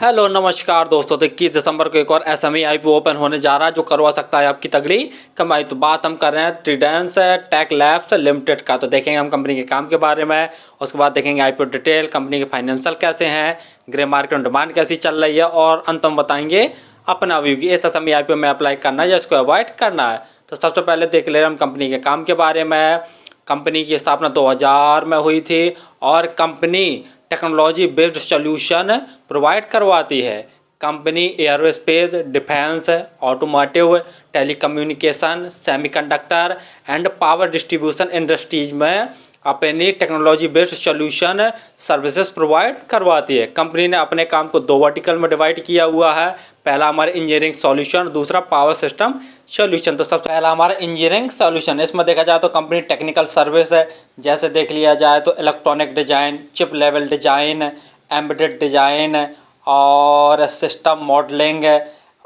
Hello नमस्कार दोस्तों। तो 21 दिसंबर को एक और एसएमई आईपीओ ओपन होने जा रहा है जो करवा सकता है आपकी तगड़ी कमाई। तो बात हम कर रहे हैं ट्राइडेंट टेक लैब्स लिमिटेड का। तो देखेंगे हम कंपनी के काम के बारे में, उसके बाद देखेंगे आईपीओ डिटेल, कंपनी के फाइनेंशियल कैसे हैं, ग्रे मार्केट में डिमांड कैसी चल रही है, और अंत में बताएंगे अपना व्यू कि इस एसएमई आईपीओ में अप्लाई करना है या इसको अवॉइड करना है। तो सबसे पहले देख ले रहे हम कंपनी के काम के बारे में। कंपनी की स्थापना 2000 में हुई थी और company technology based solution provide करवाती है। Company aerospace, defence, automotive, telecommunication, semiconductor and power distribution industries में अपनी technology based solution services provide करवाती है। कंपनी ने अपने काम को दो वर्टिकल में डिवाइड किया हुआ है। पहला हमारा इंजीनियरिंग सॉल्यूशन, दूसरा पावर सिस्टम सॉल्यूशन। तो सबसे पहला हमारा इंजीनियरिंग सॉल्यूशन, इसमें देखा जाए तो कंपनी टेक्निकल सर्विस है, जैसे देख लिया जाए तो electronic design, chip level design, embedded design और system modelling,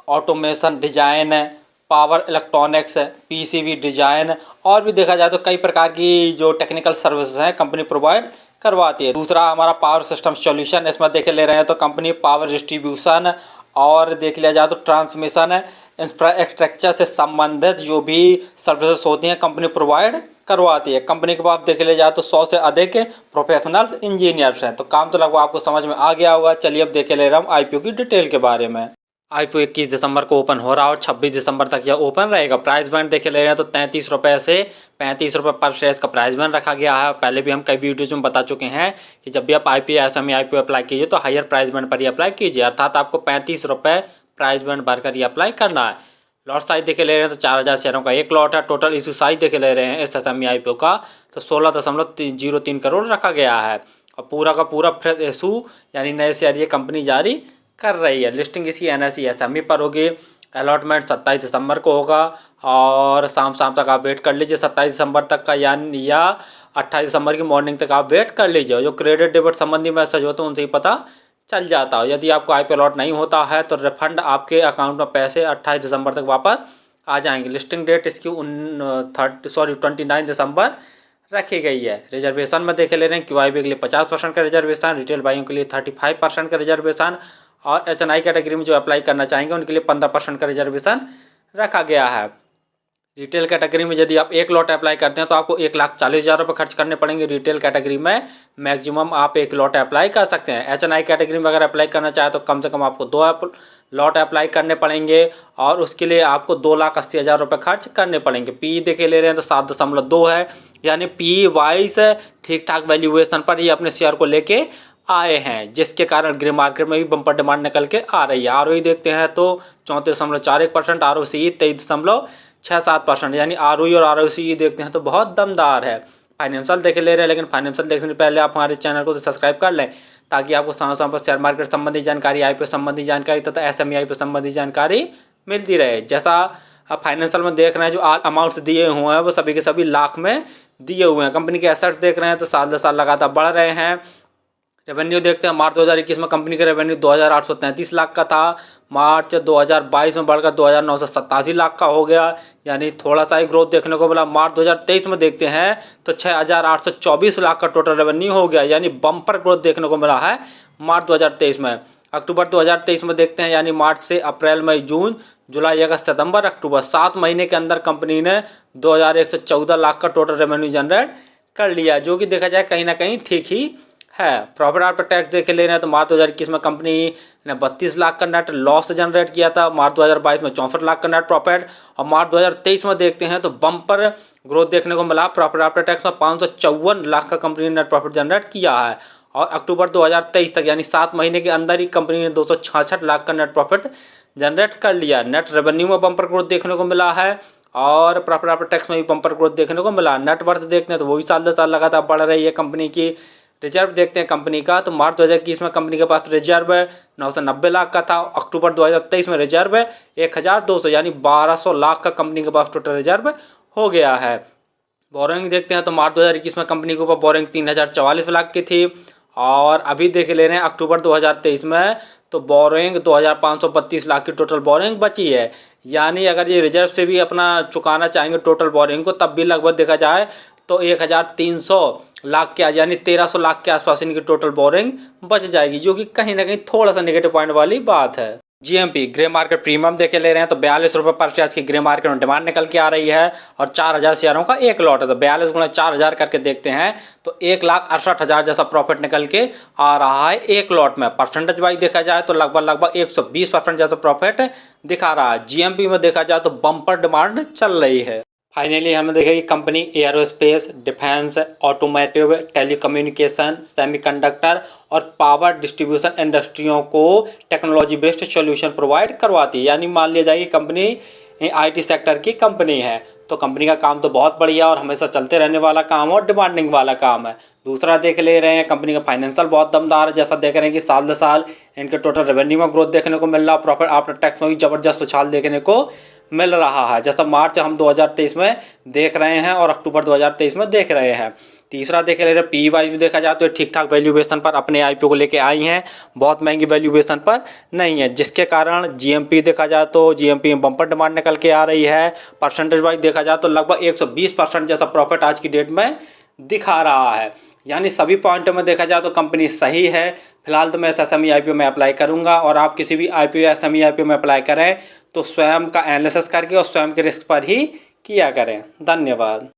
automation design, power electronics, PCB design और भी देखा जाए तो कई प्रकार की जो टेक्निकल सर्विसेज हैं कंपनी प्रोवाइड करवाती है। दूसरा हमारा पावर सिस्टम सॉल्यूशन, इसमें देख ले रहे हैं तो कंपनी पावर डिस्ट्रीब्यूशन और देख लिया जाए तो ट्रांसमिशन इंफ्रास्ट्रक्चर से संबंधित जो भी सर्विसेज होती हैं कंपनी प्रोवाइड करवाती है। कंपनी के पास देख लिया जाए तो 100 से अधिक प्रोफेशनल इंजीनियर्स हैं। तो काम तो लगभग आपको समझ में आ गया होगा। चलिए अब देख ले रहे हम आईपीओ की डिटेल के बारे में। आईपीओ 21 दिसंबर को ओपन हो रहा है और 26 दिसंबर तक यह ओपन रहेगा। प्राइस बैंड देखे ले रहे हैं तो 33 रुपये से 35 रुपये पर शेयर का प्राइस बैंड रखा गया है। पहले भी हम कई वीडियोज में बता चुके हैं कि जब भी आप आईपीओ एसएमई आईपीओ अप्लाई कीजिए तो हायर प्राइस बैंड पर ही अप्लाई कीजिए, अर्थात आपको 35 रुपये प्राइस बैंड भरकर ही अप्लाई करना है। लॉट साइज देखे ले रहे हैं तो 4000 शेयरों का एक लॉट है। टोटल इशू साइज देखे ले रहे हैं इस एसएमई आईपीओ का तो 16.03 करोड़ रखा गया है और पूरा का पूरा फ्रेश इशू यानी नए शेयर ये कंपनी जारी कर रही है। लिस्टिंग इसकी एनएसई एसएमई पर होगी। अलॉटमेंट 27 दिसंबर को होगा और शाम तक आप वेट कर लीजिए 27 दिसंबर तक का, यानी या 28 दिसंबर की मॉर्निंग तक आप वेट कर लीजिए। जो क्रेडिट डेबिट संबंधी मैसेज होते हैं उनसे ही पता चल जाता हो। यदि आपको आईपीओ अलॉट नहीं होता है तो रिफंड आपके अकाउंट में पैसे 28 दिसंबर तक वापस आ जाएंगे। लिस्टिंग डेट इसकी 29 दिसंबर रखी गई है। रिजर्वेशन में देखे ले रहे हैं क्यूआईबी के लिए 50% का रिजर्वेशन, रिटेल भाइयों के लिए 35% का रिजर्वेशन और एसएनआई कैटेगरी में जो अप्लाई करना चाहेंगे उनके लिए 15% का रिजर्वेशन रखा गया है। रिटेल कैटेगरी में यदि आप एक लॉट अप्लाई करते हैं तो आपको 1,40,000 रुपये खर्च करने पड़ेंगे। रिटेल कैटेगरी में मैक्सिमम आप एक लॉट अप्लाई कर सकते हैं। एचएनआई कैटेगरी में अगर अप्लाई करना चाहे तो कम से कम आपको 2 लॉट अप्लाई करने पड़ेंगे और उसके लिए आपको 2,80,000 रुपये खर्च करने पड़ेंगे। पी देखे ले रहे हैं तो 7.2 है, यानी पी वाइज ठीक ठाक वैल्यूएशन पर ही अपने शेयर को लेके आए हैं, जिसके कारण ग्रे मार्केट में भी बम्पर डिमांड निकल के आ रही है। आरओई देखते हैं तो 34.41%, आरओसी 23.67%, यानी आरओई और आरओसी देखते हैं तो बहुत दमदार है। फाइनेंशियल देख ले रहे हैं, लेकिन फाइनेंशियल देखने से पहले आप हमारे चैनल को तो सब्सक्राइब कर लें ताकि आपको समय पर शेयर मार्केट संबंधी जानकारी, आईपीओ संबंधी जानकारी तथा एसएमई आईपीओ संबंधी जानकारी मिलती रहे। जैसा आप फाइनेंशियल में देख रहे हैं जो अमाउंट्स दिए हुए हैं वो सभी के सभी लाख में दिए हुए हैं। कंपनी के एसेट्स देख रहे हैं तो साल दर साल लगातार बढ़ रहे हैं। रेवेन्यू देखते हैं, मार्च 2021 में कंपनी का रेवेन्यू 2,833 लाख का था, मार्च 2022 में बढ़कर 2,987 लाख का हो गया, यानी थोड़ा सा ही ग्रोथ देखने को मिला। मार्च 2023 में देखते हैं तो 6,824 लाख का टोटल रेवेन्यू हो गया, यानी बम्पर ग्रोथ देखने को मिला है मार्च 2023 में। अक्टूबर 2023 में देखते हैं, यानी मार्च से अप्रैल, मई, जून, जुलाई, अगस्त, सितंबर, अक्टूबर 7 महीने के अंदर कंपनी ने 2,114 लाख का टोटल रेवेन्यू जनरेट कर लिया, जो कि देखा जाए कहीं ना कहीं ठीक ही है। प्रॉफिट आफ्टर टैक्स देखे ले रहे हैं तो मार्च 2021 में कंपनी ने 32 लाख का नेट लॉस जनरेट किया था, मार्च 2022 में 64 लाख का नेट प्रॉफिट और मार्च 2023 में देखते हैं तो बम्पर ग्रोथ देखने को मिला। प्रॉफिट आफ्टर टैक्स में 554 लाख का कंपनी ने नेट प्रॉफिट जनरेट किया है और अक्टूबर 2023 तक यानी 7 महीने के अंदर ही कंपनी ने 266 लाख का नेट प्रॉफिट जनरेट कर लिया। नेट रेवेन्यू में बम्पर ग्रोथ देखने को मिला है और प्रॉफिट आफ्टर टैक्स में भी बम्पर ग्रोथ देखने को मिला। नेटवर्थ देखते हैं तो वही साल दर साल लगातार बढ़ रही है कंपनी की। रिजर्व देखते हैं कंपनी का तो मार्च 2021 में कंपनी के पास रिजर्व 990 लाख का था, अक्टूबर 2023 में रिजर्व 1,200 यानी 1,200 लाख का कंपनी के पास टोटल रिजर्व हो गया है। बोरिंग देखते हैं तो मार्च 2021 में कंपनी के ऊपर बोरिंग 3,044 लाख की थी और अभी देख ले रहे हैं अक्टूबर 2023 में तो बोरिंग 2,532 लाख की टोटल बोरिंग बची है। यानी अगर ये रिजर्व से भी अपना चुकाना चाहेंगे टोटल बोरिंग को तब भी लगभग देखा जाए तो 1300 लाख के यानी 1300 लाख के आसपास इनकी टोटल बोरिंग बच जाएगी, जो कि कहीं ना कहीं थोड़ा सा नेगेटिव पॉइंट वाली बात है। जीएमपी ग्रे मार्केट प्रीमियम देखे ले रहे हैं तो 42 रुपये पर शेयर की ग्रे मार्केट में डिमांड निकल के आ रही है और 4000 शेयरों का एक लॉट है, तो 42 गुणा 4000 करके देखते हैं तो 1,68,000 जैसा प्रॉफिट निकल के आ रहा है एक लॉट में। परसेंटेज वाइज देखा जाए तो लगभग 120% जैसा प्रॉफिट दिखा रहा है। जीएमपी में देखा जाए तो बम्पर डिमांड चल रही है। फाइनली हमें देखा कि company aerospace, defence, automotive, telecommunication, semiconductor और पावर डिस्ट्रीब्यूशन इंडस्ट्रियों को टेक्नोलॉजी बेस्ड सॉल्यूशन प्रोवाइड करवाती है। यानी मान लिया जाए कि कंपनी आईटी सेक्टर की कंपनी है, तो कंपनी का काम तो बहुत बढ़िया और हमेशा चलते रहने वाला काम और डिमांडिंग वाला काम है। दूसरा देख ले रहे हैं कंपनी का फाइनेंशियल बहुत दमदार है, जैसा देख रहे हैं कि साल दर साल इनके टोटल रेवेन्यू में ग्रोथ देखने को मिल रहा है, प्रॉफिट आफ्टर टैक्स में भी जबरदस्त उछाल देखने को मिल रहा है, जैसा मार्च हम 2023 में देख रहे हैं और अक्टूबर 2023 में देख रहे हैं। तीसरा देख ले रहे हैं पी वाइज भी देखा जाए तो ठीक ठाक वैल्यूएशन पर अपने आईपीओ को लेके आई हैं, बहुत महंगी वैल्यूएशन पर नहीं है, जिसके कारण जीएमपी देखा जाए तो जीएमपी में बम्पर डिमांड निकल के आ रही है। परसेंटेज वाइज देखा जाए तो लगभग 120% जैसा प्रॉफिट आज की डेट में दिखा रहा है। यानी सभी पॉइंटों में देखा जाए तो कंपनी सही है। फिलहाल तो मैं एसएमई आईपीओ में अप्लाई करूंगा और आप किसी भी आईपीओ या एसएमई आईपीओ में अप्लाई करें तो स्वयं का एनालिसिस करके और स्वयं के रिस्क पर ही किया करें। धन्यवाद।